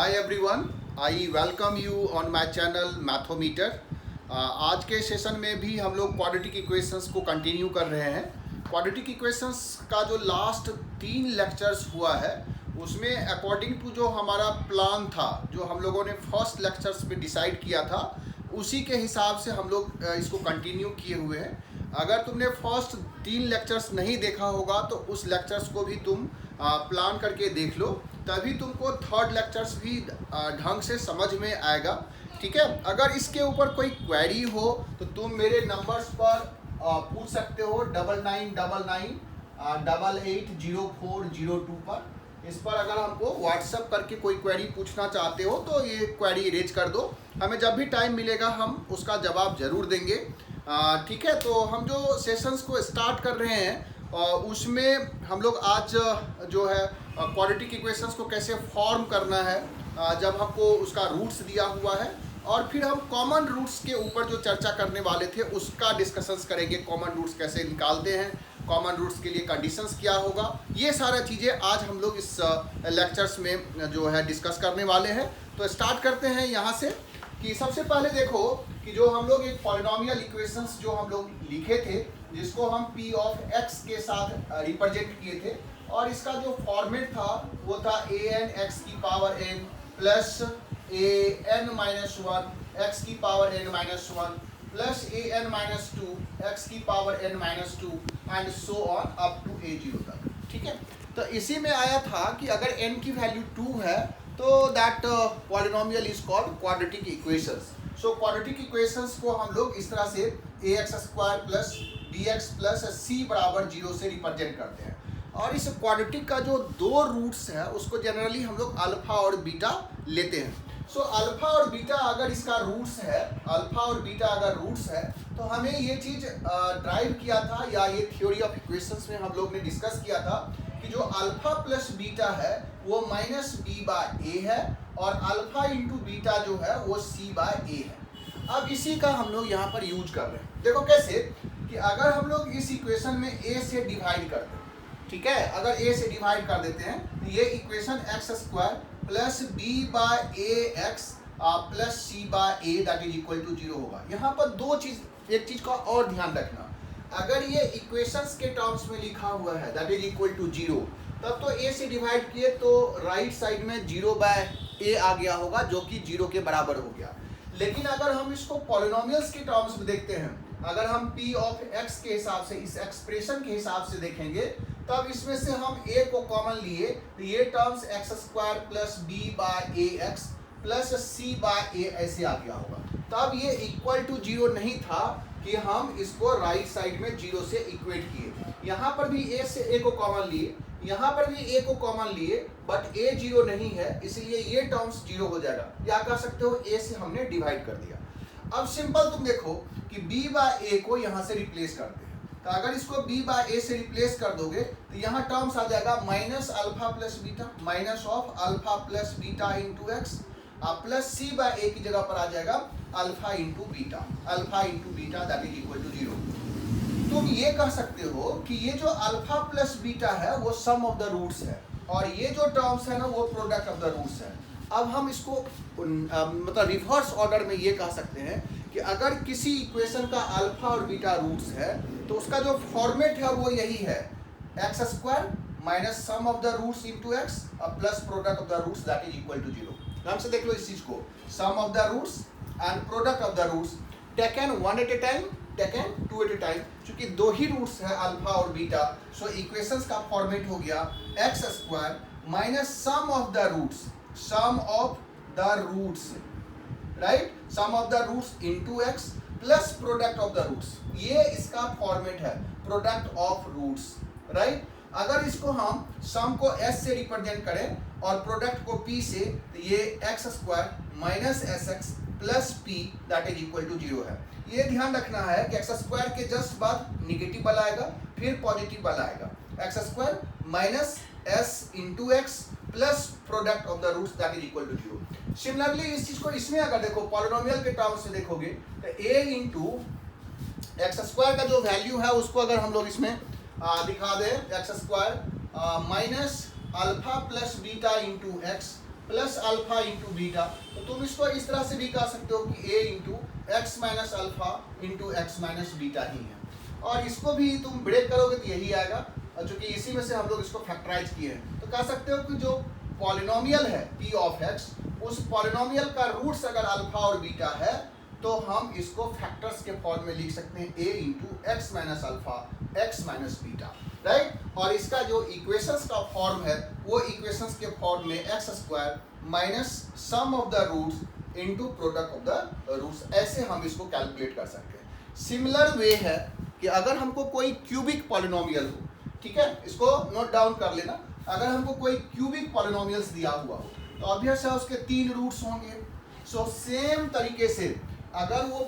Hi everyone, I welcome you on my channel मैथोमीटर। आज के session में भी हम लोग क्वाड्रेटिक इक्वेशंस को कंटिन्यू कर रहे हैं। क्वाड्रेटिक इक्वेशंस का जो लास्ट 3 लेक्चर्स हुआ है उसमें अकॉर्डिंग टू जो हमारा प्लान था, जो हम लोगों ने फर्स्ट लेक्चर्स में डिसाइड किया था, उसी के हिसाब से हम लोग इसको कंटिन्यू किए हुए हैं। अगर तुमने फर्स्ट 3 लेक्चर्स नहीं देखा होगा तो उस लेक्चर्स को भी तुम प्लान करके देख लो, तभी तुमको थर्ड लेक्चर्स भी ढंग से समझ में आएगा। ठीक है, अगर इसके ऊपर कोई क्वेरी हो तो तुम मेरे नंबर्स पर पूछ सकते हो 9999880402 पर। इस पर अगर हमको व्हाट्सएप करके कोई क्वेरी पूछना चाहते हो तो ये क्वेरी रेज कर दो, हमें जब भी टाइम मिलेगा हम उसका जवाब ज़रूर देंगे। ठीक है, तो हम जो सेशंस को स्टार्ट कर रहे हैं उसमें हम लोग आज जो है क्वाड्रेटिक इक्वेशंस को कैसे फॉर्म करना है, जब हमको उसका रूट्स दिया हुआ है, और फिर हम कॉमन रूट्स के ऊपर जो चर्चा करने वाले थे उसका डिस्कशंस करेंगे। कॉमन रूट्स कैसे निकालते हैं, कॉमन रूट्स के लिए कंडीशंस क्या होगा, ये सारा चीज़ें आज हम लोग इस लेक्चर्स में जो है डिस्कस करने वाले हैं। तो स्टार्ट करते हैं यहाँ से कि सबसे पहले देखो कि जो हम लोग एक पॉलिनोमियल इक्वेशंस जो हम लोग लिखे थे, जिसको हम p ऑफ x के साथ रिप्रेजेंट किए थे, और इसका जो फॉर्मेट था वो था an x की power n plus an minus 1 x की power n minus 1 plus an minus 2 x की power n minus 2 and so on up to a0 तक। ठीक है, तो इसी में आया था कि अगर n की वैल्यू 2 है तो that polynomial is called quadratic equations. So quadratic equations को हम लोग इस तरह से ax square plus bx plus c बराबर 0 से रिप्रेजेंट करते हैं। और इस क्वाड्रेटिक का जो दो रूट्स है उसको जनरली हम लोग अल्फा और बीटा लेते हैं। सो अल्फा और बीटा अगर इसका रूट्स है, अल्फा और बीटा अगर रूट्स है, तो हमें ये चीज़ ड्राइव किया था, या ये थ्योरी ऑफ इक्वेशंस में हम लोग ने डिस्कस किया था कि जो अल्फा प्लस बीटा है वो माइनस बी बाय ए है, और अल्फा इंटू बीटा जो है वो सी बाय ए है। अब इसी का हम लोग यहाँ पर यूज कर रहे हैं। देखो कैसे कि अगर हम लोग इस इक्वेशन में a से डिवाइड कर दें, ठीक है, अगर a से डिवाइड कर देते हैं तो ये equation x square plus b by a x plus c by a that is equal to 0 होगा। यहाँ पर एक चीज का और ध्यान रखना, अगर ये इक्वेशंस के टर्म्स में लिखा हुआ है दैट इज इक्वल टू 0, तब तो a से डिवाइड किए तो राइट साइड में 0 बाय a आ गया होगा, जो कि 0 के बराबर हो गया। लेकिन अगर हम इसको पॉलिनोमियल्स के टर्म्स में देखते हैं, अगर हम p ऑफ x के हिसाब से, इस एक्सप्रेशन के हिसाब से देखेंगे, तब इसमें से हम a को कॉमन लिए तो ये terms x square plus b by a x plus c by a ऐसे आ गया होगा। तब ये इक्वल टू 0 नहीं था कि हम इसको राइट साइड में 0 से इक्वेट किए। यहाँ पर भी a से a को कॉमन लिए, यहाँ पर भी a को कॉमन लिए, बट a 0 नहीं है, इसलिए ये टर्म्स 0 हो जाएगा, या कह सकते हो a से हमने डिवाइड कर दिया। अब सिंपल तुम देखो कि b बाय a को यहाँ से रिप्लेस करते हैं, तो अगर इसको b बाय a से रिप्लेस कर दोगे तो यहाँ टर्म्स आ जाएगा minus alpha plus beta, minus of alpha plus beta into x, plus c by a की जगह पर आ जाएगा alpha into beta that is equal to 0। तुम ये कह सकते हो कि ये जो अल्फा प्लस बीटा है वो सम ऑफ द रूट्स है, और ये जो टर्म्स है ना वो प्रोडक्ट ऑफ द रूट्स है। अब हम इसको मतलब रिवर्स ऑर्डर में ये कह सकते हैं कि अगर किसी इक्वेशन का अल्फा और बीटा रूट्स है तो उसका जो फॉर्मेट है वो यही है, x square minus sum of the roots into x plus product of the roots that is equal to 0। ध्यान से देख लो इस चीज को, sum of the roots and product of the roots taken one at a time, taken two at a time. चूंकि दो ही रूट्स है अल्फा और बीटा, सो इक्वेशंस का फॉर्मेट हो गया x square minus sum of the roots, some of the roots, right, sum of the roots into x plus product of the roots. ये इसका फॉर्मेट है, प्रोडक्ट ऑफ रूट्स, राइट। अगर इसको हम सम को s से रिप्रेजेंट करें और प्रोडक्ट को p से, तो ये x square minus s x plus p that is equal to 0 है। ये ध्यान रखना है कि एक्स स्क्वायर के जस्ट बाद निगेटिव वाला आएगा, फिर पॉजिटिव वाला आएगा, x square minus s into x plus product of the roots that is equal to 0। Similarly इस चीज को इसमें अगर देखो पॉलिनोमियल के टर्म्स से देखोगे तो a इंटू एक्स स्क्वायर का जो वैल्यू है उसको अगर हम लोग इसमें दिखा दें, x square minus alpha plus beta into x plus alpha into beta. तो तुम इसको इस तरह से भी कह सकते हो कि a into x minus alpha into x minus beta ही है। और इसको भी तुम ब्रेक करोगे तो यही आएगा, और चूंकि इसी में से हम लोग इसको फैक्टराइज किए हैं, तो कह सकते हो कि जो पॉलिनोमियल है p ऑफ x, उस पॉलिनोमियल का रूट्स अगर अल्फा और बीटा है तो हम इसको फैक्टर्स के फॉर्म में लिख सकते हैं a into x minus alpha x minus beta, right. और इसका जो इक्वेशंस का फॉर्म है वो इक्वेशंस के फॉर्म में x square minus sum of the roots into product of the roots, ऐसे हम इसको कैलकुलेट कर सकते हैं। सिमिलर वे है कि अगर हमको कोई क्यूबिक पॉलिनोमियल हो, ठीक है, इसको नोट डाउन कर लेना, अगर हमको कोई क्यूबिक पॉलिनोमियल्स दिया हुआ हो तो ऑब्वियस है उसके 3 रूट्स होंगे। सो सेम तरीके से अगर वो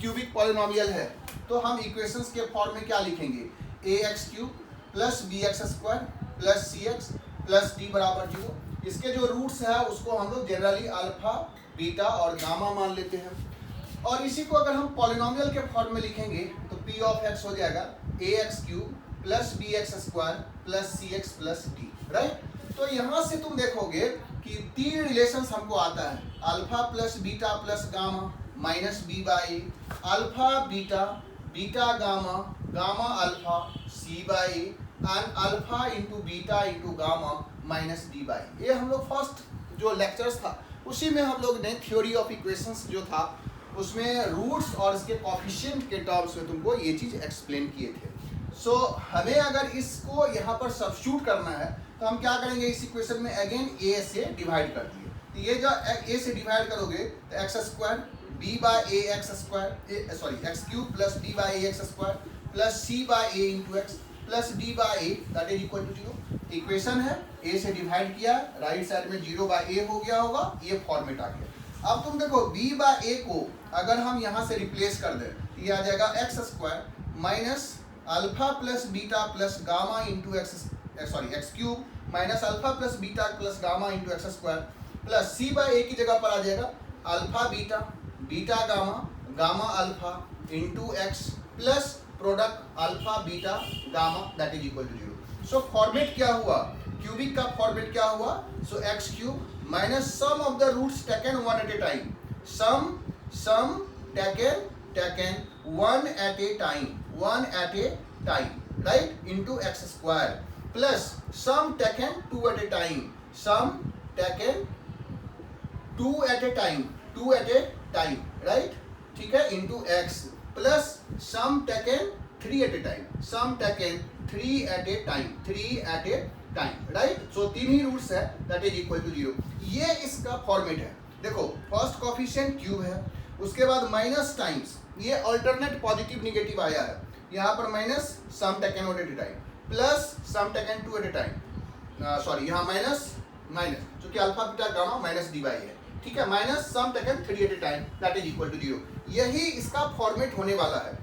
क्यूबिक पॉलिनोमियल है तो हम इक्वेशंस के फॉर्म में क्या लिखेंगे, ax cube plus bx square plus cx plus d बराबर 0। इसके जो रूट्स है उसको हम लोग जनरली अल्फा बीटा और गामा मान लेते हैं। और इसी को अगर हम पॉलिनोमियल के फॉर्म में लिखेंगे तो p ऑफ x हो जाएगा ax cube plus bx square plus cx plus d, right. तो यहाँ से तुम देखोगे कि 3 रिलेशंस हमको आता है, alpha plus beta plus gamma minus b by, alpha beta beta gamma gamma alpha c by, and alpha into beta into gamma minus d by. ये हम लोग फर्स्ट जो लेक्चर्स था उसी में हम लोग ने थ्योरी ऑफ इक्वेशंस जो था उसमें रूट्स और इसके कोफिशिएंट के टर्म्स में तुमको ये चीज़ एक्सप्लेन किए थे। सो हमें अगर इसको यहाँ पर सब्स्टिट्यूट करना है तो हम क्या करेंगे, इस इक्वेशन में अगेन a से डिवाइड कर दिए, तो ये जो a से डिवाइड करोगे तो x square b by a x square sorry x cube plus b by a x square plus c by a into x plus d by a that is equal to 0। Equation है, a से divide किया, right side में 0 by a हो गया होगा, ये format आ गया। अब तुम देखो b बाई a को अगर हम यहाँ से रिप्लेस कर दें तो ये आ जाएगा x square minus alpha plus beta plus gamma into x cube minus alpha plus beta plus gamma into x square plus c by a की जगह पर आ जाएगा alpha beta beta gamma gamma alpha into x plus product alpha beta gamma that is equal to 0। So format क्या हुआ, cubic का format क्या हुआ, so x cube minus sum of the roots taken one at a time, sum taken one at a time, right, into x square plus sum taken 2 at a time, sum taken 2 at a time, right, ठीक है, into x plus sum taken 3 at a time, sum taken 3 at a time, right। so 3 he roots है that is equal to 0। ये इसका format है। देखो first coefficient cube है, उसके बाद माइनस टाइम्स ये अल्टरनेट पॉजिटिव निगेटिव आया है, यहाँ पर minus sum taken one at a time plus sum taken 2 at a time, sorry यहाँ माइनस जो कि alpha beta gamma minus d by है, ठीक है, minus sum taken 3 at a time that is equal to 0। यही इसका format होने वाला है।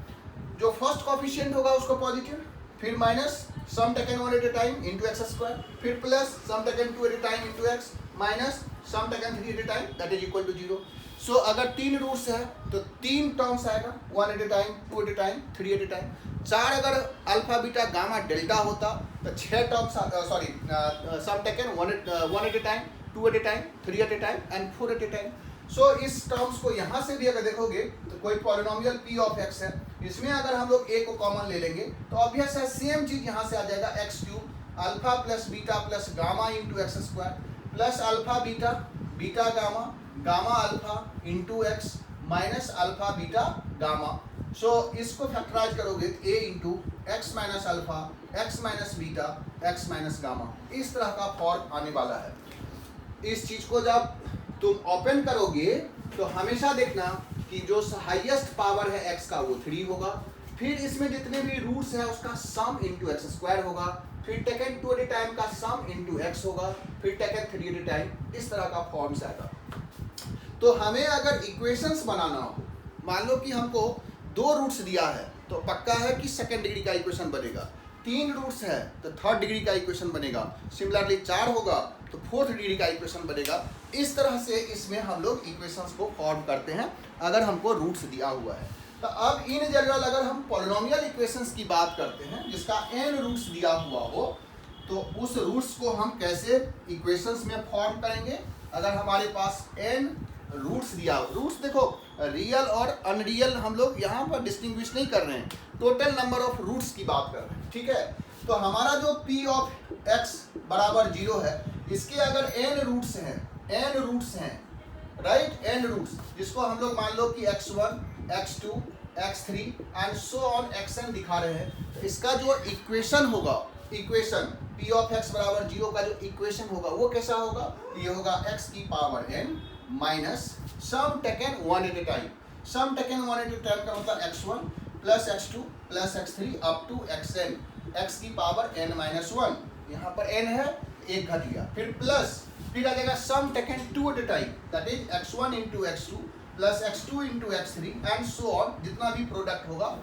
जो फर्स्ट कोफिशिएंट होगा उसको पॉजिटिव, फिर minus sum taken one at a time into x square, फिर plus sum taken 2 at a time into x minus sum taken 3 at a time that is equal to 0। So अगर 3 roots है तो 3 terms आएगा, 1 at a time 2 at a time 3 at a time. 4 अगर alpha beta gamma delta होता तो 6 terms, sorry sum taken 1 at a time 2 at a time 3 at a time and 4 at a time. So इस terms को यहाँ से भी अगर देखोगे तो कोई पॉलिनोमियल p ऑफ x है, इसमें अगर हम लोग a को कॉमन ले लेंगे तो ऑब्वियस है सेम चीज यहाँ से आ जाएगा x cube alpha plus beta plus gamma into x square plus alpha beta beta gamma gamma alpha into x minus alpha beta gamma. So इसको फैक्टराइज करोगे a into x minus alpha x minus beta x minus gamma, इस तरह का form आने वाला है। इस चीज को जब तुम ओपन करोगे तो हमेशा देखना कि जो हाईएस्ट पावर है x का वो 3 होगा, फिर इसमें जितने भी रूट्स है उसका सम इंटू एक्स स्क्वायर होगा, फिर टेकन 2 एट ए टाइम का सम इंटू एक्स होगा, फिर टेकन 3 एट ए टाइम, इस तरह का फॉर्म्स आएगा। तो हमें अगर इक्वेशंस बनाना हो, मान लो कि हमको 2 रूट्स दिया है तो पक्का है कि सेकंड डिग्री का इक्वेशन बनेगा, 3 रूट्स है तो थर्ड डिग्री का इक्वेशन बनेगा, सिमिलरली 4 होगा तो फोर्थ डिग्री का इक्वेशन बनेगा। इस तरह से इसमें हम लोग इक्वेशंस को फॉर्म करते हैं अगर हमको रूट्स दिया हुआ है। तो अब इन जनरल अगर हम पॉलिनोमियल इक्वेशंस की बात करते हैं जिसका n रूट्स दिया हुआ हो तो उस रूट्स को हम कैसे इक्वेशंस में फॉर्म करेंगे अगर हमारे पास n रूट्स दिया हो, रूट्स देखो रियल और अनरियल हम लोग यहाँ पर डिस्टिंग्विश नहीं कर रहे हैं, टोटल नंबर ऑफ रूट्स की बात कर रहे हैं, ठीक है। तो हमारा जो p ऑफ x बराबर 0 है, इसके अगर n रूट्स हैं राइट, n रूट्स, जिसको हम लोग मान लो कि x1 x2 x3 and so on xn दिखा रहे हैं, तो इसका जो इक्वेशन होगा, इक्वेशन p ऑफ x बराबर 0 का जो इक्वेशन होगा वो कैसा होगा, ये होगा x की power n minus sum taken one at a time, sum taken one at a time का मतलब x1 plus x2 plus x3 up to xn, x की पावर n माइनस 1, यहाँ पर n है, एक घट गया, फिर प्लस, फिर आ जाएगा sum taken two at a time, that is x1 into x2 plus x2 into x3 and so on, जितना भी प्रोडक्ट होगा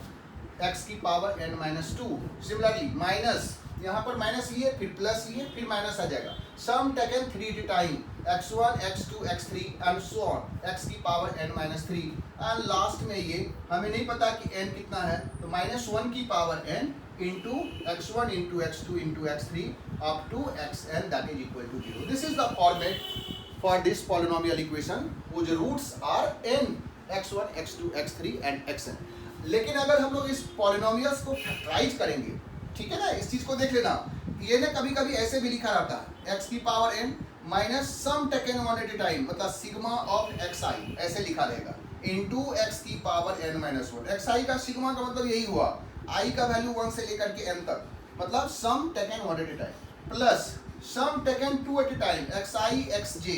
x की power n minus 2। Similarly minus, यहाँ पर माइनस लिए, फिर प्लस लिए, फिर माइनस आ जाएगा, sum taken 3 at a time, x1 x2 x3 and so on, x की power n minus 3 and last में ये हमें नहीं पता कि n कितना है, तो माइनस 1 की power n into x1 into x2 into x3 up to xn that is equal to 0। This is the format for this polynomial equation whose roots are n, x1 x2 x3 and xn। लेकिन अगर हम लोग इस polynomials को factorise करेंगे, ठीक है ना, इस चीज को देख लेना, ये ना कभी कभी ऐसे भी लिखा रहता है x की power n minus sum taken one at a time, मतलब सिग्मा ऑफ xi ऐसे लिखा रहेगा, इंटू x की पावर n माइनस 1। xi का सिग्मा का मतलब यही हुआ, i का वैल्यू 1 से लेकर के n तक, मतलब sum taken one at a time, plus sum taken two at a time, xi xj,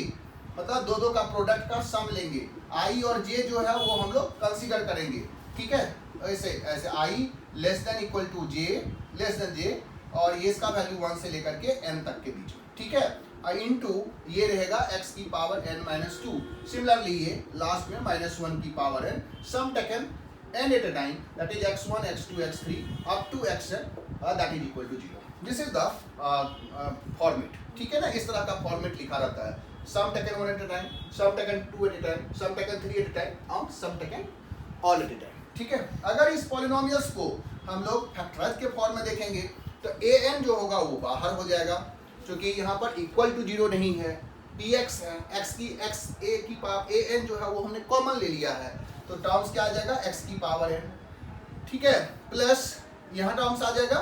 मतलब दो का प्रोडक्ट का सम लेंगे, i और j जो है वो हम लोग कंसीडर करेंगे, ठीक है, ऐसे ऐसे i less than equal to j, less than j, और ये इसका वैल्यू 1 से लेकर के n तक के बीच में, ठीक है, इंटू ये रहेगा x की पावर n माइनस 2। सिमिलरली ये लास्ट में माइनस 1 की power n, sum taken n at a time, that is x1 x2 x3 up to xn that is equal to 0। This is the format, ठीक है ना, इस तरह का फॉर्मेट लिखा रहता है, sum taken one at a time, sum taken two at a time, sum taken 3 at a time और sum taken all at a time, ठीक है। अगर इस पॉलिनोमियल्स को हम लोग फैक्टराइज के फॉर्म में देखेंगे तो an जो होगा वो बाहर हो जाएगा, क्योंकि यहाँ पर इक्वल टू 0 नहीं है, px है, x की पावर an जो है वो हमने कॉमन ले लिया है, तो टर्म्स क्या आ जाएगा, x की पावर n, ठीक है, प्लस यहाँ टर्म्स आ जाएगा,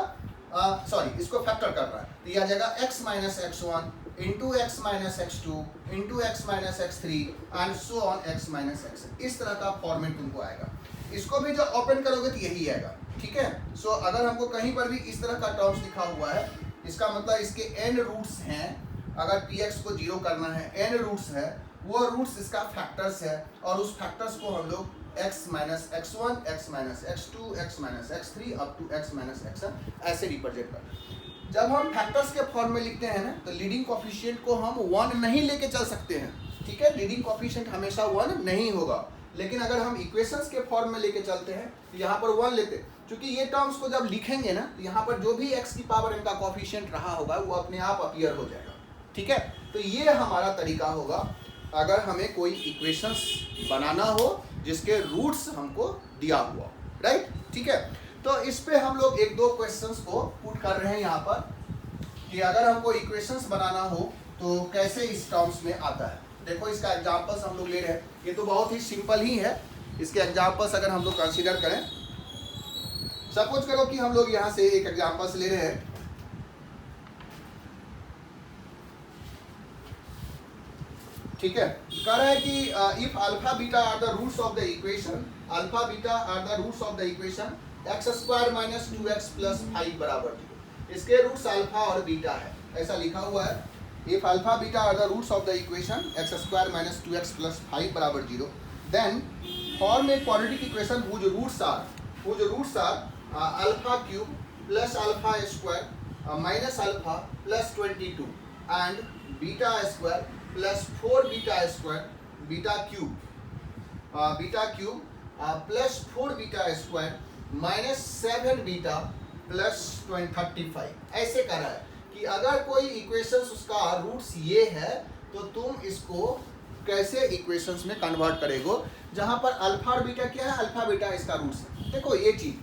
सॉरी इसको फैक्टर कर रहा है, तो ये आ जाएगा x minus x1 into x minus x2 into x minus x3 and so on x minus xn, इस तरह का फॉर्मेट तुमको आएगा। इसको भी जब ओपन करोगे तो यही आएगा, ठीक है। सो अगर हमको कहीं पर भी इस तरह का टर्म्स लिखा हुआ है, इसका मतलब इसके n रूट्स हैं, अगर px को 0 करना है, n रूट्स है, वो रूट्स इसका फैक्टर्स है, और उस फैक्टर्स को हम लोग x minus x1 x minus x2 x minus x3 up to x minus xn ऐसे रिप्रेजेंट करते हैं। जब हम फैक्टर्स के फॉर्म में लिखते हैं ना, तो लीडिंग कोफिशिएंट को हम 1 नहीं लेके चल सकते हैं, ठीक है, लीडिंग कोफिशिएंट हमेशा 1 नहीं होगा, लेकिन अगर हम इक्वेशंस के फॉर्म में लेके चलते हैं तो यहाँ पर 1 लेते हैं, क्योंकि ये टर्म्स को जब लिखेंगे ना, तो यहाँ पर जो भी x की पावर n का कोफिशिएंट रहा होगा वो अपने आप अपीयर हो जाएगा, ठीक है। तो ये हमारा तरीका होगा अगर हमें कोई इक्वेशंस बनाना हो जिसके रूट्स हमको दिया हुआ, राइट, ठीक है। तो इस पे हम लोग एक दो क्वेश्चंस को पुट कर रहे हैं यहाँ पर, कि अगर हमको इक्वेशंस बनाना हो तो कैसे इस टर्म्स में आता है। देखो इसका एग्जांपल्स हम लोग ले रहे हैं, ये तो बहुत ही सिंपल ही है, इसके एग्जांपल्स अगर हम लोग कंसीडर करें, सपोज करो कि हम लोग यहाँ से एक एग्जांपल्स ले रहे हैं, ठीक है, कह रहा है कि if alpha beta are the roots of the equation, alpha beta are the roots of the equation x square minus 2x plus 5 बराबर 0, इसके रूट्स अल्फा और बीटा है, ऐसा लिखा हुआ है। If alpha beta are the roots of the equation x square minus 2x plus 5 बराबर 0, then form a quadratic equation whose roots are alpha cube plus alpha square minus alpha plus 22 and beta square plus 4 beta square beta cube plus 4 beta square minus 7 beta plus 35, ऐसे कर रहा है कि अगर कोई equations उसका roots ये है तो तुम इसको कैसे इक्वेशंस में कन्वर्ट करेगो, जहां पर अल्फा और बीटा क्या है, अल्फा बीटा इसका रूट्स है। देखो ये चीज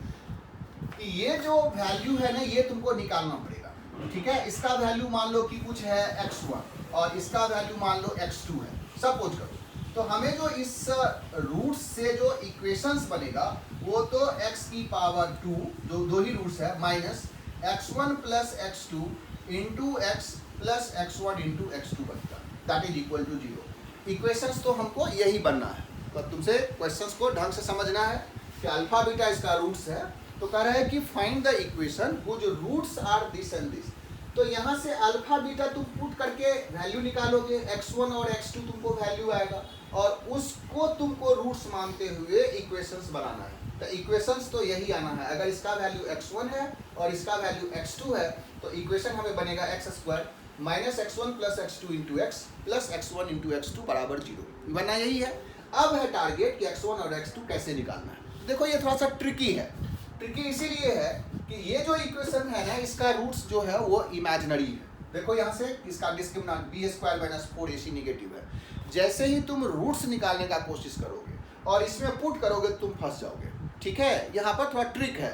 कि ये जो वैल्यू है ना, ये तुमको निकालना पड़ेगा, ठीक है। इसका वैल्यू मान लो कि कुछ है x1, और इसका वैल्यू मान लो x2 है, सपोज करो। तो हमें जो इस रूट्स से जो इक्वेशंस बनेगा वो तो x की पावर 2, जो दो ही रूट्स है, minus x1 plus x2 into x plus x1 into x2 बनेगा, that is equal to 0। Equations तो हमको यही बनना है, तो तुमसे क्वेश्चंस को ढंग से समझना है कि अल्फा बीटा इसका रूट्स है। तो कह रहा है कि find the equation whose roots are this and this. तो यहाँ से अल्फा बीटा तुम पुट करके वैल्यू निकालोगे, x1 और x2 तुमको वैल्यू आएगा और उसको तुमको रूट्स मानते हुए इक्वेशंस बनाना है। तो इक्वेशंस तो यही आना है। अगर इसका वैल्यू x1 है और इसका वैल्यू x2 है तो इक्वेशन हमें बनेगा x² minus x1 plus x2 into x plus x1 into x2 बराबर 0। बनना यही है। अब है टारगेट कि x1 और x2 कैसे निकालना है। देखो ये थोड़ा सा ट्रिकी है। ट्रिकी इसीलिए है कि ये जो इक्वेशन है ना, इसका रूट्स जो है वो इमेजिनरी है। देखो यहाँ से इसका discriminant b² minus 4ac negative है। जैसे ही तुम रूट्स निकालने का कोशिश करोगे और इसमें पुट करोगे तुम फंस जाओगे। ठीक है, यहाँ पर थोड़ा ट्रिक है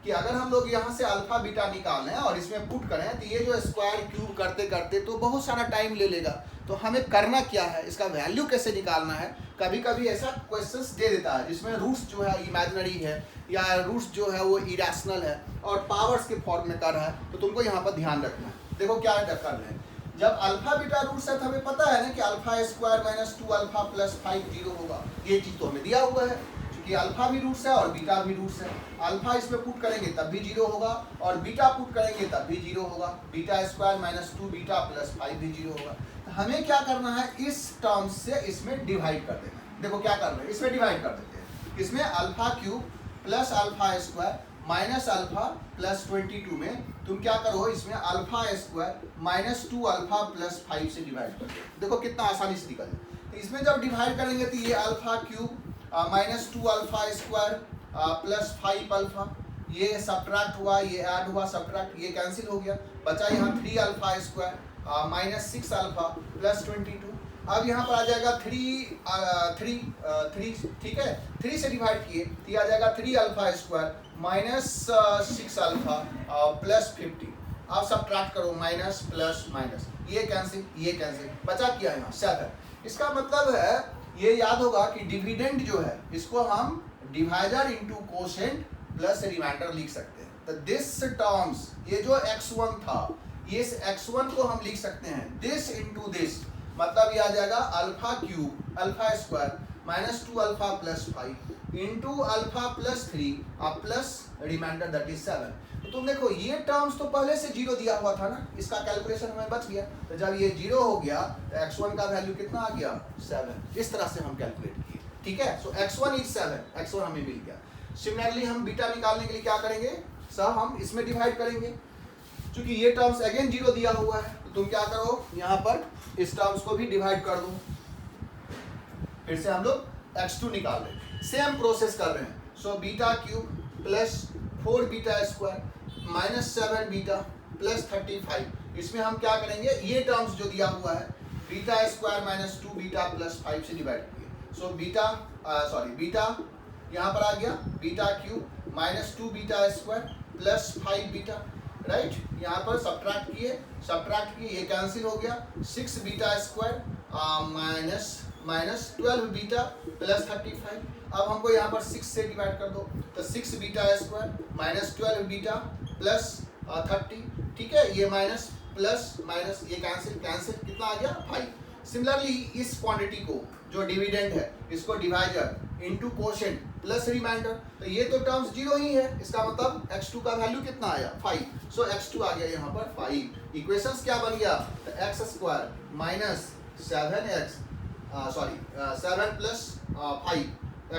कि अगर हम लोग यहाँ से अल्फा बीटा निकालें और इसमें पुट करें तो ये जो स्क्वायर क्यूब करते करते तो बहुत सारा टाइम ले लेगा। तो हमें करना क्या है, इसका वैल्यू कैसे निकालना है। कभी कभी ऐसा क्वेश्चंस दे देता है जिसमें रूट्स जो है इमेजिनरी है या रूट्स जो है वो इरेशनल है और पावर्स के फॉर्म में कर रहा है। तो तुमको यहाँ पर ध्यान रखना है। देखो क्या करना है, जब अल्फा बीटा रूट्स है तो हमें पता है ना कि α² माइनस 2 अल्फा प्लस 5 0 होगा। ये चीज़ तो हमें दिया हुआ है कि अल्फा भी रूट्स है और बीटा भी रूट्स है। अल्फा इसमें पुट करेंगे तब भी 0 होगा और बीटा पुट करेंगे तब भी 0 होगा। β² माइनस 2 बीटा प्लस 5 भी 0 होगा। तो हमें क्या करना है, इस टर्म से इसमें डिवाइड कर देना है। देखो क्या कर रहे हैं, इसमें डिवाइड कर देते हैं। इसमें α³ प्लस α² माइनस अल्फा प्लस 22 में तुम क्या करो, इसमें α² माइनस 2 अल्फा प्लस 5 से डिवाइड कर दो। देखो कितना आसानी से निकल जाए। तो इसमें जब डिवाइड करेंगे तो ये α³ माइनस 2 α² प्लस 5 अल्फा, ये सब्ट्रैक्ट हुआ, ये ऐड हुआ, सब्ट्रैक्ट, ये कैंसिल हो गया, बचा यहाँ 3 α² माइनस 6 अल्फा प्लस 22। अब यहाँ पर आ जाएगा 3, ठीक है, 3 से डिवाइड किए तो ये आ जाएगा 3 α² माइनस 6 अल्फा प्लस 50। अब सब्ट्रैक्ट करो, माइनस प्लस माइनस, ये कैंसिल, ये कैंसिल, बचा किया यहाँ 7। इसका मतलब है ये याद होगा कि डिविडेंड जो है इसको हम divisor into quotient plus remainder लिख सकते हैं। तो दिस टर्म्स, ये जो x1 था, ये इस x1 को हम लिख सकते हैं दिस इंटू दिस, मतलब ये आ जाएगा α³ α² minus 2 alpha plus 5 into alpha plus 3 plus remainder that is 7। तो तुम देखो ये टर्म्स तो पहले से 0 दिया हुआ था ना, इसका कैलकुलेशन हमें बच गया। तो जब ये 0 हो गया तो x1 का वैल्यू कितना आ गया, 7। इस तरह से हम कैलकुलेट किए। ठीक है, सो x1 इज 7, x1 हमें मिल गया। सिमिलरली हम बीटा निकालने के लिए क्या करेंगे, सब हम इसमें डिवाइड करेंगे। क्योंकि ये टर्म्स अगेन 0 दिया हुआ है तो तुम क्या करो, यहाँ पर इस टर्म्स को भी डिवाइड कर दो। फिर से हम लोग x2 निकाल रहे हैं, सेम प्रोसेस कर रहे हैं। सो β³ प्लस 4 β² माइनस 7 बीटा प्लस 35। इसमें हम क्या करेंगे, ये टर्म्स जो दिया हुआ है β² माइनस 2 बीटा प्लस 5 से डिवाइड किए। सो बीटा यहाँ पर आ गया β³ माइनस 2 β² प्लस 5 बीटा, राइट। यहाँ पर सब्ट्रैक्ट किए, ये कैंसिल हो गया। 6 β² माइनस 12 बीटा प्लस 35। अब हमको यहाँ पर 6 से डिवाइड कर दो तो 6 β² माइनस 12 बीटा प्लस 30। ठीक है, ये माइनस प्लस माइनस, ये कैंसिल, कितना आ गया 5। सिमिलरली इस क्वांटिटी को जो डिविडेंड है इसको divisor into quotient plus remainder, तो ये तो टर्म्स 0 ही है। इसका मतलब x2 का वैल्यू कितना आया, 5। सो x2 आ गया यहाँ पर 5। इक्वेशंस क्या बन गया, तो x² minus 7 plus 5,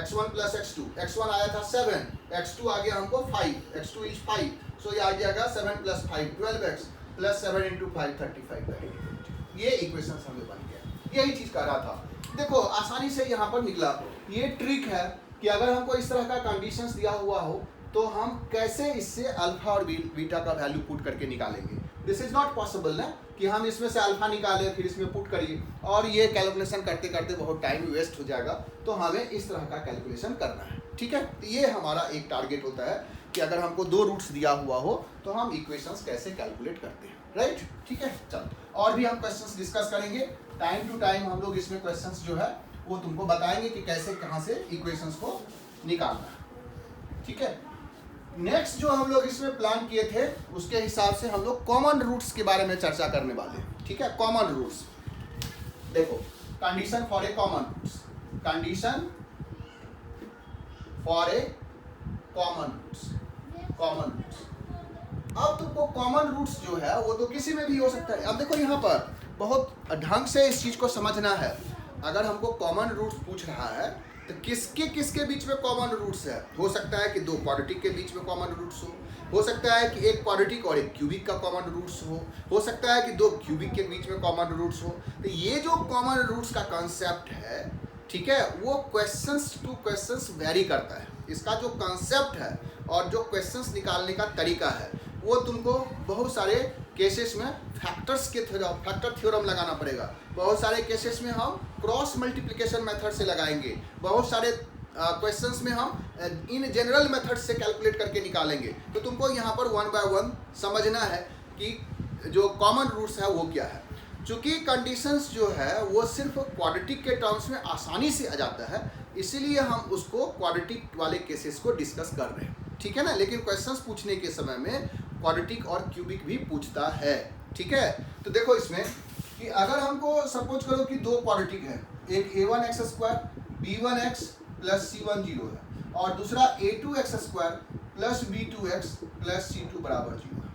x1 plus x2, x1 आया था 7, x2 आ गया हमको 5, x2 इज 5। सो ये आ जाएगा 7 प्लस 5 12x प्लस 7 इंटू 5 35। ये इक्वेशंस हमें बन गया। यही चीज़ कर रहा था। देखो आसानी से यहाँ पर निकला। ये ट्रिक है कि अगर हमको इस तरह का कंडीशंस दिया हुआ हो तो हम कैसे इससे अल्फा और बीटा का वैल्यू पुट करके निकालेंगे। दिस इज नॉट पॉसिबल ना कि हम इसमें से अल्फा निकालें फिर इसमें पुट करिए और ये कैलकुलेशन करते करते बहुत टाइम वेस्ट हो जाएगा। तो हमें इस तरह का कैलकुलेशन करना है, ठीक है। तो ये हमारा एक टारगेट होता है कि अगर हमको 2 रूट्स दिया हुआ हो तो हम इक्वेशंस कैसे कैलकुलेट करते हैं, राइट, ठीक है। चलो और भी हम क्वेश्चंस डिस्कस करेंगे, टाइम टू टाइम हम लोग इसमें क्वेश्चंस जो है वो तुमको बताएंगे कि कैसे कहाँ से इक्वेशंस को निकालना है, ठीक है। नेक्स्ट जो हम लोग इसमें प्लान किए थे उसके हिसाब से हम लोग कॉमन रूट्स के बारे में चर्चा करने वाले हैं, ठीक है। कॉमन रूट्स, देखो condition for a common roots, condition for a common roots, common roots. अब तुमको कॉमन रूट्स जो है वो तो किसी में भी हो सकता है। अब देखो यहाँ पर बहुत ढंग से इस चीज को समझना है। अगर हमको कॉमन रूट्स पूछ रहा है तो किसके किसके बीच में कॉमन रूट्स है। हो सकता है कि 2 क्वाड्रेटिक के बीच में कॉमन रूट्स हो सकता है कि 1 क्वाड्रेटिक और 1 क्यूबिक का कॉमन रूट्स हो सकता है कि 2 क्यूबिक के बीच में कॉमन रूट्स हो। तो ये जो कॉमन रूट्स का कॉन्सेप्ट है, ठीक है, वो क्वेश्चंस टू क्वेश्चंस वेरी करता है। इसका जो कॉन्सेप्ट है और जो क्वेश्चंस निकालने का तरीका है वो तुमको बहुत सारे केसेस में फैक्टर थ्योरम लगाना पड़ेगा। बहुत सारे केसेस में हम क्रॉस मल्टीप्लिकेशन मेथड से लगाएंगे। बहुत सारे क्वेश्चंस में हम इन जनरल मेथड से कैलकुलेट करके निकालेंगे। तो तुमको यहाँ पर 1 बाय 1 समझना है कि जो कॉमन रूट्स है वो क्या है। चूँकि कंडीशंस जो है वो सिर्फ क्वाड्रेटिक के टर्म्स में आसानी से आ जाता है, इसीलिए हम उसको क्वाड्रेटिक वाले केसेस को डिस्कस कर रहे हैं, ठीक है ना। लेकिन क्वेश्चंस पूछने के समय में क्वाड्रेटिक और क्यूबिक भी पूछता है, ठीक है। तो देखो इसमें कि अगर हमको सपोज करो कि 2 क्वाड्रेटिक है, एक a1x² b1x प्लस c1 0 है और दूसरा a2x² plus b2x plus c2 बराबर 0 है।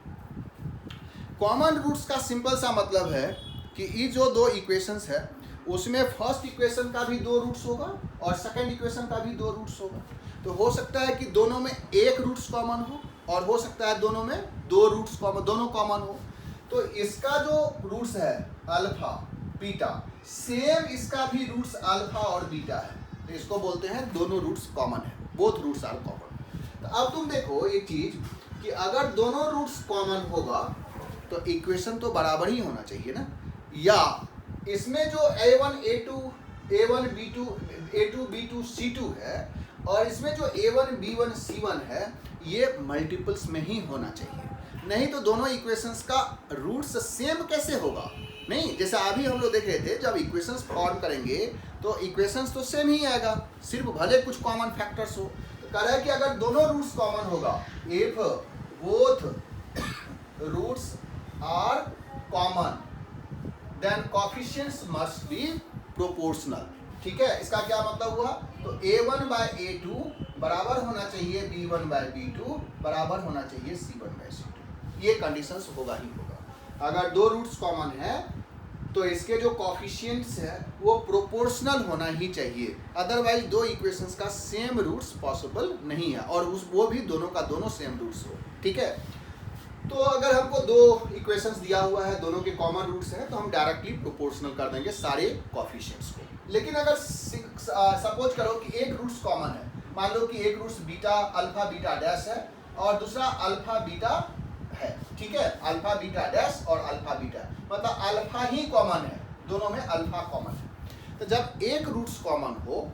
कॉमन रूट्स का सिंपल सा मतलब है कि ये जो 2 इक्वेशंस है उसमें फर्स्ट इक्वेशन का भी 2 रूट्स होगा और सेकंड इक्वेशन का भी 2 रूट्स होगा। तो हो सकता है कि दोनों में 1 रूट्स कॉमन हो और हो सकता है दोनों में 2 रूट्स कॉमन, दोनों कॉमन हो। तो इसका जो रूट्स है अल्फा बीटा, सेम इसका भी रूट्स अल्फा और बीटा है। तो इसको बोलते हैं दोनों रूट्स कॉमन है, बोथ रूट्स आर कॉमन। तो अब तुम देखो एक चीज कि अगर दोनों रूट्स कॉमन होगा तो इक्वेशन तो बराबर ही होना चाहिए ना। या इसमें जो a1 a2 a1 b2 a2 b2 c2 है और इसमें जो a1 b1 c1 है ये मल्टीपल्स में ही होना चाहिए। नहीं तो दोनों इक्वेशंस का रूट्स सेम कैसे होगा। नहीं, जैसे अभी हम लोग देख रहे थे जब इक्वेशंस फॉर्म करेंगे तो इक्वेशंस तो सेम ही आएगा, सिर्फ भले कुछ कॉमन फैक्टर्स हो। तो कह रहा है कि अगर दोनों रूट्स कॉमन होगा, if both roots are common then coefficients must be proportional, ठीक है। इसका क्या मतलब हुआ, तो a1 बाय a2 बराबर होना चाहिए b1 बाय b2 बराबर होना चाहिए c1 बाय c2। ये कंडीशंस होगा ही होगा। अगर 2 रूट्स कॉमन है तो इसके जो कोएफिशिएंट्स है वो प्रोपोर्शनल होना ही चाहिए, अदरवाइज 2 इक्वेशंस का सेम रूट्स पॉसिबल नहीं है और वो भी दोनों का दोनों सेम रूट्स हो, ठीक है। तो अगर हमको 2 इक्वेशंस दिया हुआ है, दोनों के कॉमन रूट्स हैं, तो हम डायरेक्टली प्रोपोर्शनल कर देंगे सारे कोएफिशिएंट्स को। लेकिन अगर सपोज करो कि एक रूट्स कॉमन है, मान लो कि एक roots beta alpha beta dash है और दूसरा अल्फा बीटा है, ठीक है, अल्फा बीटा डैश और अल्फा बीटा, मतलब अल्फा ही कॉमन है, दोनों में अल्फा कॉमन है। तो जब एक रूट्स कॉमन हो,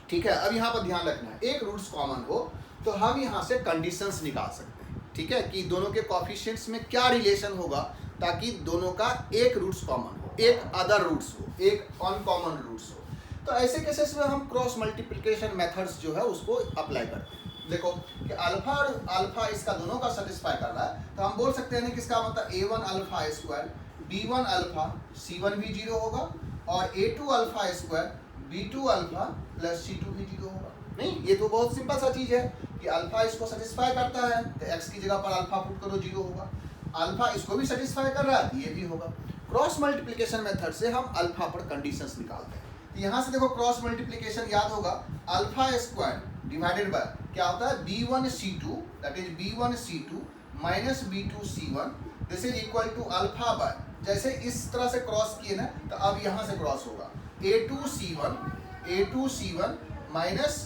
ठीक है, अब यहाँ पर ध्यान रखना है, एक रूट्स कॉमन हो तो हम यहाँ से कंडीशंस निकाल सकते हैं, ठीक है, कि दोनों के कोएफिशिएंट्स में क्या रिलेशन होगा ताकि दोनों का एक रूट्स कॉमन हो, एक अदर रूट्स हो, एक अनकॉमन रूट्स हो। तो ऐसे केसेस में हम क्रॉस मल्टीप्लिकेशन मेथड्स जो है उसको अप्लाई करते हैं। देखो कि अल्फा और अल्फा इसका दोनों का सेटिस्फाई कर रहा है, तो हम बोल सकते हैं कि इसका मतलब a1 alpha square b1 alpha c1 भी 0 होगा और a2 alpha square b2 alpha plus c2 भी 0 होगा। नहीं, ये तो बहुत सिंपल सा चीज है कि अल्फा इसको सेटिस्फाई करता है तो x की जगह पर अल्फा पुट करो 0 होगा, अल्फा इसको भी सेटिस्फाई कर रहा है ये भी होगा। क्रॉस मल्टीप्लिकेशन मेथड से हम अल्फा पर कंडीशंस निकालते हैं। तो यहाँ से देखो क्रॉस मल्टीप्लिकेशन याद होगा, अल्फा स्क्वायर डिवाइडेड बाय क्या होता है b1 c2 that is b1 c2 minus b2 c1 this is equal to alpha by, जैसे इस तरह से क्रॉस किए ना तो अब यहाँ से क्रॉस होगा a2 c1 minus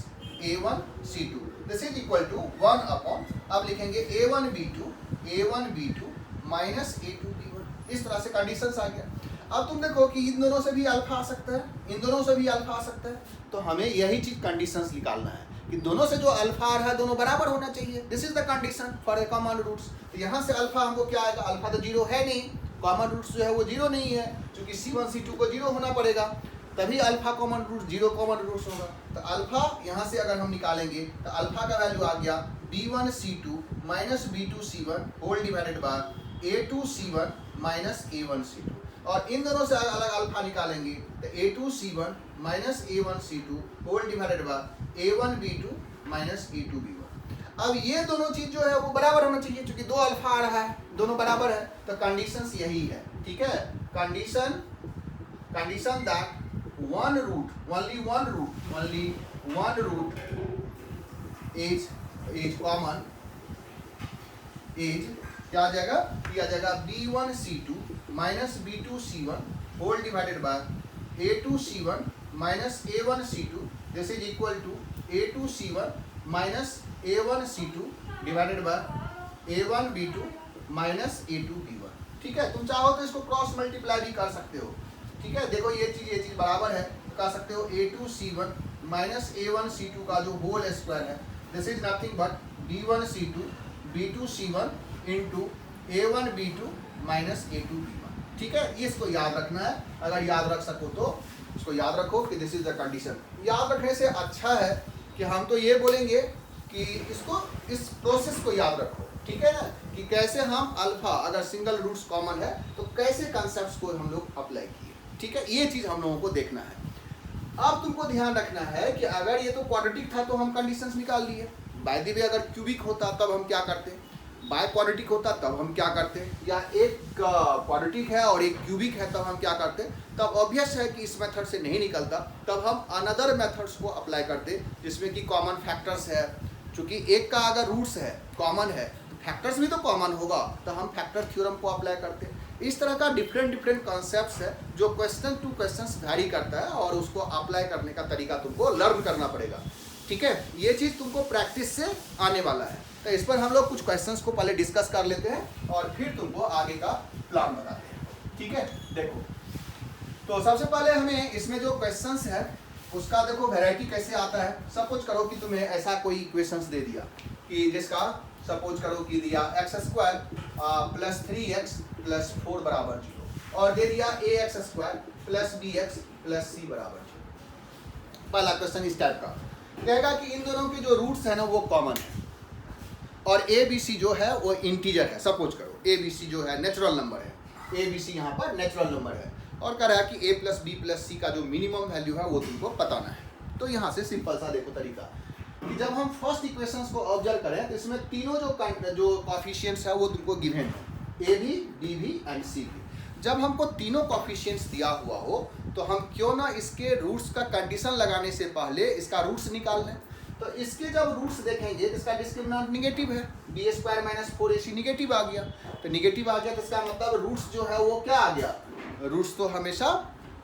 a1 c2 this is equal to 1 upon, अब लिखेंगे a1 b2 माइनस A2B1। इस तरह से कंडीशंस आ गया। अब तुम देखो कि इन दोनों से भी अल्फा आ सकता है, इन दोनों से भी अल्फा आ सकता है, तो हमें यही चीज कंडीशंस निकालना है कि दोनों से जो अल्फा आ रहा है दोनों बराबर होना चाहिए। This is the condition for a common roots. तो यहाँ से अल्फा हमको क्या आएगा, अल्फा तो जीरो है नहीं, कॉमन रूट्स जो है वो जीरो नहीं है, क्योंकि C1 C2 को जीरो होना पड़ेगा, तभी alpha common root zero common roots होगा। तो अल्फा यहाँ से अगर हम निकालेंगे तो अल्फा का वैल्यू आ गया B1 C2 minus B2 C1 whole divided by A2 C1 minus A1 C2। और इन दोनों से अलग अल्फा निकालेंगे तो A2 C1 minus A1 C2 whole divided by A1 B2 minus A2 B1। अब ये दोनों चीज जो है वो बराबर होना चाहिए, क्योंकि दो अल्फा आ रहा है, दोनों बराबर है, तो कंडीशंस यही है। ठीक है, condition that one root, only one root is common, is क्या आ जाएगा, ये आ जाएगा B1 C2 minus B2 C1 whole divided by A2 C1 minus A1 C2, this is equal to A2 C1 minus A1 C2 divided by A1 B2 minus A2 B1। ठीक है, तुम चाहो तो इसको क्रॉस मल्टीप्लाई भी कर सकते हो। ठीक है, देखो ये चीज बराबर है, तो कह सकते हो A2 C1 minus A1 C2 का जो होल स्क्वायर है, this is nothing but B1 C2 B2 C1 into A1 B2 minus A2 B1। ठीक है, ये इसको याद रखना है, अगर याद रख सको तो इसको याद रखो कि दिस इज द कंडीशन। याद रखने से अच्छा है कि हम तो ये बोलेंगे कि इसको, इस प्रोसेस को याद रखो। ठीक है ना, कि कैसे हम अल्फा अगर सिंगल रूट्स कॉमन है तो कैसे कॉन्सेप्ट्स को हम लोग अप्लाई किए। ठीक है, ये चीज हम लोगों को देखना है। अब तुमको ध्यान रखना है कि अगर ये तो क्वाड्रेटिक था तो हम कंडीशंस निकाल लिए, बाय द वे अगर क्यूबिक होता तब हम क्या करते, बाय क्वाड्रेटिक होता तब हम क्या करते, या एक क्वाड्रेटिक है और एक क्यूबिक है तब हम क्या करते। तब ऑब्वियस है कि इस मेथड से नहीं निकलता, तब हम अनदर मेथड्स को अप्लाई करते जिसमें कि कॉमन फैक्टर्स है, क्योंकि एक का अगर रूट्स है कॉमन है तो फैक्टर्स भी तो कॉमन होगा, तो हम फैक्टर थ्योरम को अप्लाई करते। इस तरह का डिफरेंट कॉन्सेप्ट्स है जो क्वेश्चन टू क्वेश्चन वैरी करता है, और उसको अप्लाई करने का तरीका तुमको लर्न करना पड़ेगा। ठीक है, ये चीज़ तुमको प्रैक्टिस से आने वाला है। तो इस पर हम लोग कुछ क्वेश्चंस को पहले डिस्कस कर लेते हैं और फिर तुमको आगे का प्लान बताते हैं। ठीक है, देखो तो सबसे पहले हमें इसमें जो क्वेश्चंस है उसका देखो वैरायटी कैसे आता है। सपोज करो कि तुम्हें ऐसा कोई इक्वेशंस दे दिया कि जिसका सपोज करो कि दिया x square plus 3x plus 4 बराबर 0, और दे दिया ax square plus bx plus c बराबर 0। पहला क्वेश्चन इस टाइप का कहेगा कि इन दोनों के जो रूट्स है ना वो कॉमन है, और ए बी सी जो है वो इंटीजर है। सपोज करो ए बी सी जो है नेचुरल नंबर है, ए बी सी यहाँ पर नेचुरल नंबर है, और कह रहा है कि a प्लस बी प्लस सी का जो मिनिमम वैल्यू है वो तुमको बताना है। तो यहाँ से सिंपल सा देखो तरीका कि जब हम फर्स्ट इक्वेशंस को ऑब्जर्व करें तो इसमें तीनों जो कॉफिशिएंट्स है वो तुमको गिवन है, ए बी बी भी एंड सी भी। जब हमको तीनों कॉफिशिएंट्स दिया हुआ हो तो हम क्यों ना इसके रूट्स का कंडीशन लगाने से पहले इसका रूट्स निकाल लें। तो इसके जब रूट्स देखेंगे तो इसका डिस्क्रिमिनेंट निगेटिव है, b square minus 4ac negative आ गया। तो निगेटिव आ गया तो इसका मतलब रूट्स जो है वो क्या आ गया, रूट्स तो हमेशा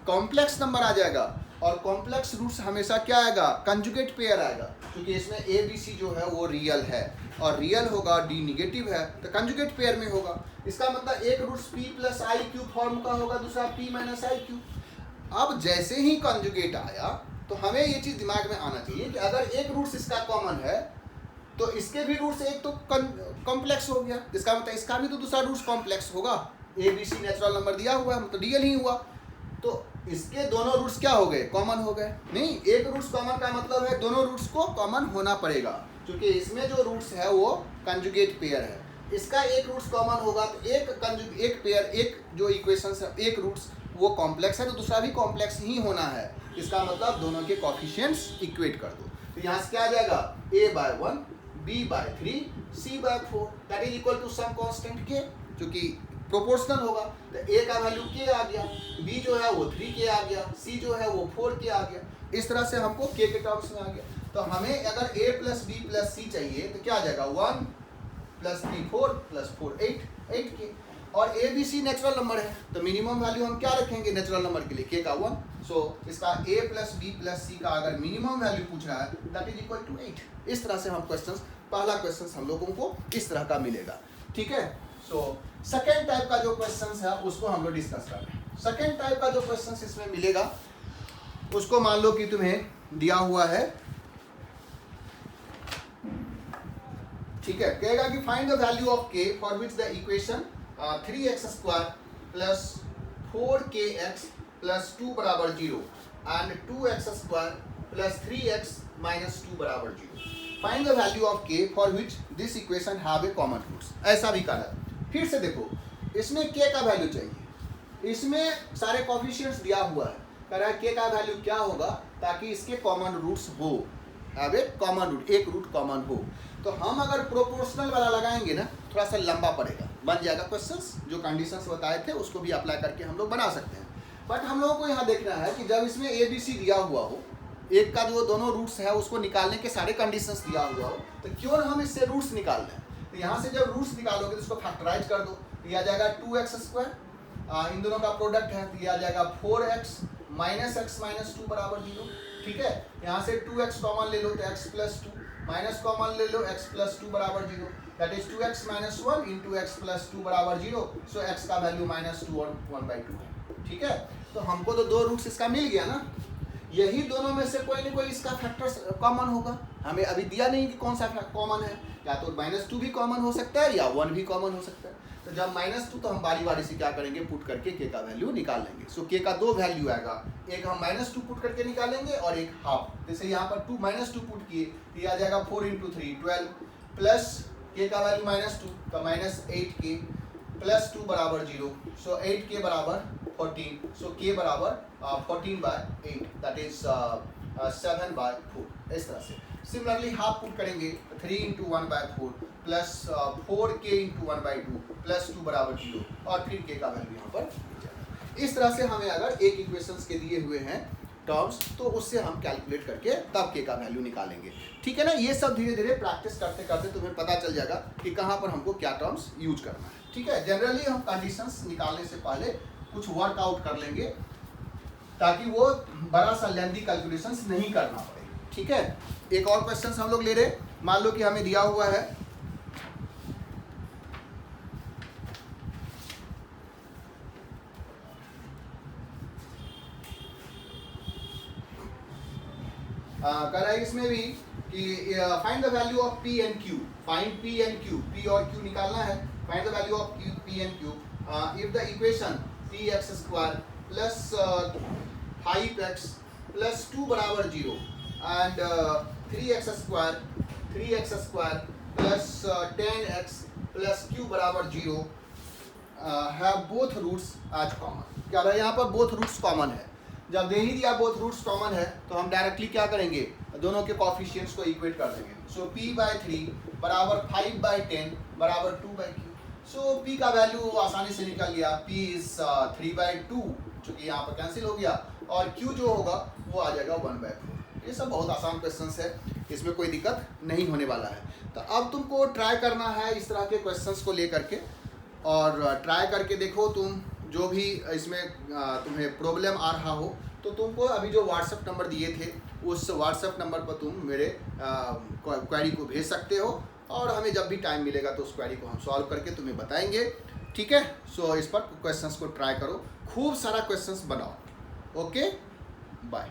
कॉम्प्लेक्स नंबर आ जाएगा, और कॉम्प्लेक्स रूट्स हमेशा क्या आएगा, कंजुगेट पेयर आएगा, क्योंकि इसमें ए बी सी जो है वो रियल है, और रियल होगा डी निगेटिव है तो कंजुगेट पेयर में होगा। इसका मतलब एक रूट्स p प्लस आई क्यूब फॉर्म का होगा, दूसरा p माइनस आई क्यूब। अब जैसे ही कंजुगेट आया तो हमें ये चीज़ दिमाग में आना चाहिए कि अगर एक रूट्स इसका कॉमन है तो इसके भी रूट्स एक तो कॉम्प्लेक्स हो गया, इसका मतलब इसका भी तो दूसरा रूट्स कॉम्प्लेक्स होगा। A B C natural number दिया हुआ है मतलब रियल ही हुआ, तो इसके दोनों रूट्स क्या हो गए, कॉमन हो गए। नहीं, एक रूट्स कॉमन का मतलब है दोनों रूट्स को कॉमन होना पड़ेगा, क्योंकि इसमें जो रूट्स है वो कंजुगेट पेयर है। इसका एक रूट्स कॉमन होगा तो एक पेयर, एक जो इक्वेशंस है एक रूट्स वो कॉम्प्लेक्स है तो दूसरा भी कॉम्प्लेक्स ही होना है। इसका मतलब दोनों के कोएफिशिएंट्स इक्वेट कर दो, तो यहाँ से क्या आ जाएगा, a/1 b/3 c/4 that is equal to some constant k, जो कि प्रोपोर्शनल होगा। तो a का वैल्यू k आ गया, b जो है वो 3k आ गया, c जो है वो 4k आ गया। इस तरह से हमको k के टर्म्स में आ गया। तो हमें अगर a plus b plus c चाहिए तो क्या आ जाएगा, 1 प्लस 3 4 प्लस 4 8k, और A B C natural number है तो मिनिमम वैल्यू हम क्या रखेंगे नेचुरल नंबर के लिए, k का 1। सो इसका a plus b plus c का अगर मिनिमम वैल्यू पूछ रहा है दैट इज इक्वल टू 8। इस तरह से हम क्वेश्चंस, पहला क्वेश्चन हम लोगों को इस तरह का मिलेगा। ठीक है, सो सेकेंड टाइप का जो क्वेश्चन है उसको हम लोग डिस्कस कर रहे हैं। सेकेंड टाइप का जो क्वेश्चन इसमें मिलेगा उसको मान लो कि तुम्हें दिया हुआ है, ठीक है, कहेगा कि find the value of k for which the equation 3x² plus 4kx plus 2 बराबर 0 and 2x² plus 3x minus 2 बराबर 0। Find the value of k for which this equation have a common roots. ऐसा भी कहा है। फिर से देखो, इसमें k का वैल्यू चाहिए, इसमें सारे कोफिशिएंट्स दिया हुआ है, कह रहा है k का वैल्यू क्या होगा ताकि इसके कॉमन रूट्स हो, हैव ए कॉमन रूट, एक रूट कॉमन हो। तो हम अगर प्रोपोर्शनल वाला लगाएंगे ना थोड़ा सा लंबा पड़ेगा, बन जाएगा क्वेश्चंस जो कंडीशंस बताए थे उसको भी अप्लाई करके हम लोग बना सकते हैं। बट हम लोगों को यहाँ देखना है कि जब इसमें ABC दिया हुआ हो, एक का जो दोनों रूट्स है उसको निकालने के सारे कंडीशंस दिया हुआ हो, तो क्यों ना हम इससे रूट्स निकाल लें। तो यहाँ से जब रूट्स निकालोगे तो इसको फैक्टराइज कर दो, तो यह आ जाएगा 2x², इन दोनों का प्रोडक्ट है तो यह आ जाएगा 4x माइनस x माइनस 2 बराबर 0। ठीक है, यहाँ से 2x कॉमन ले लो तो x प्लस 2, माइनस कॉमन ले लो x प्लस 2 बराबर 0, that is 2x minus 1 into x plus 2 बराबर 0। सो x का वैल्यू माइनस 2 और 1/2 है। ठीक है, तो हमको तो दो रूट्स इसका मिल गया ना, यही दोनों में से कोई ना कोई इसका फैक्टर कॉमन होगा। हमें अभी दिया नहीं कि कौन सा कॉमन है, या तो -2 भी कॉमन हो सकता है या 1 भी कॉमन हो सकता है। तो जब -2 तो हम बारी बारी से क्या करेंगे, पुट करके k का वैल्यू निकाल लेंगे। सो k का दो वैल्यू आएगा, एक हम -2 पुट करके निकालेंगे और एक हाफ। जैसे यहाँ पर -2 पुट किए तो ये आ जाएगा 4 × 3 12 प्लस k का वैल्यू -2 तो -8k प्लस 2 बराबर 0। सो 8k बराबर 14, सो k बराबर 14/8 दैट इज 7/4। इस तरह से सिमिलरली हाफ पुट करेंगे 3 × 1/4 प्लस 4k × 1/2 प्लस 2 बराबर 0 और फिर k का वैल्यू यहाँ पर। इस तरह से हमें अगर एक इक्वेशंस के दिए हुए हैं टर्म्स तो उससे हम कैलकुलेट करके तब k का वैल्यू निकालेंगे। ठीक है ना, ये सब धीरे धीरे प्रैक्टिस करते करते तुम्हें पता चल जाएगा कि कहाँ पर हमको क्या टर्म्स यूज करना है। ठीक है, जनरली हम कंडीशंस निकालने से पहले कुछ वर्कआउट कर लेंगे ताकि वो बड़ा सा लेंथी कैलकुलेशंस नहीं करना पड़े। ठीक है, एक और क्वेश्चन हम लोग ले रहे, मान लो कि हमें दिया हुआ है कर रहा है इसमें भी कि find the value of p and q, find p and q, p और q निकालना है। Find the value of p and q if the equation px² plus 5x plus 2 बराबर 0 and 3x² plus 10x plus q बराबर 0 have both roots as common. क्या रहा है यहाँ पर, बोथ रूट्स कॉमन है। जब दे ही दिया बोथ रूट्स कॉमन है तो हम डायरेक्टली क्या करेंगे, दोनों के कोफिशिएंट्स को इक्वेट कर देंगे। सो p/3 बराबर 5/10 बराबर 2/q। सो p का वैल्यू आसानी से निकल गया, p इज 3/2 चूँकि यहाँ पर कैंसिल हो गया, और q जो होगा वो आ जाएगा 1/4। ये सब बहुत आसान क्वेश्चंस है, इसमें कोई दिक्कत नहीं होने वाला है। तो अब तुमको ट्राई करना है इस तरह के क्वेश्चंस को लेकर के, और ट्राई करके देखो तुम जो भी इसमें तुम्हें प्रॉब्लम आ रहा हो तो तुमको अभी जो व्हाट्सएप नंबर दिए थे उस व्हाट्सएप नंबर पर तुम मेरे क्वेरी को भेज सकते हो, और हमें जब भी टाइम मिलेगा तो उस क्वेरी को हम सॉल्व करके तुम्हें बताएंगे। ठीक है, सो इस पर क्वेश्चंस को ट्राई करो, खूब सारा क्वेश्चंस बनाओ। Okay, bye.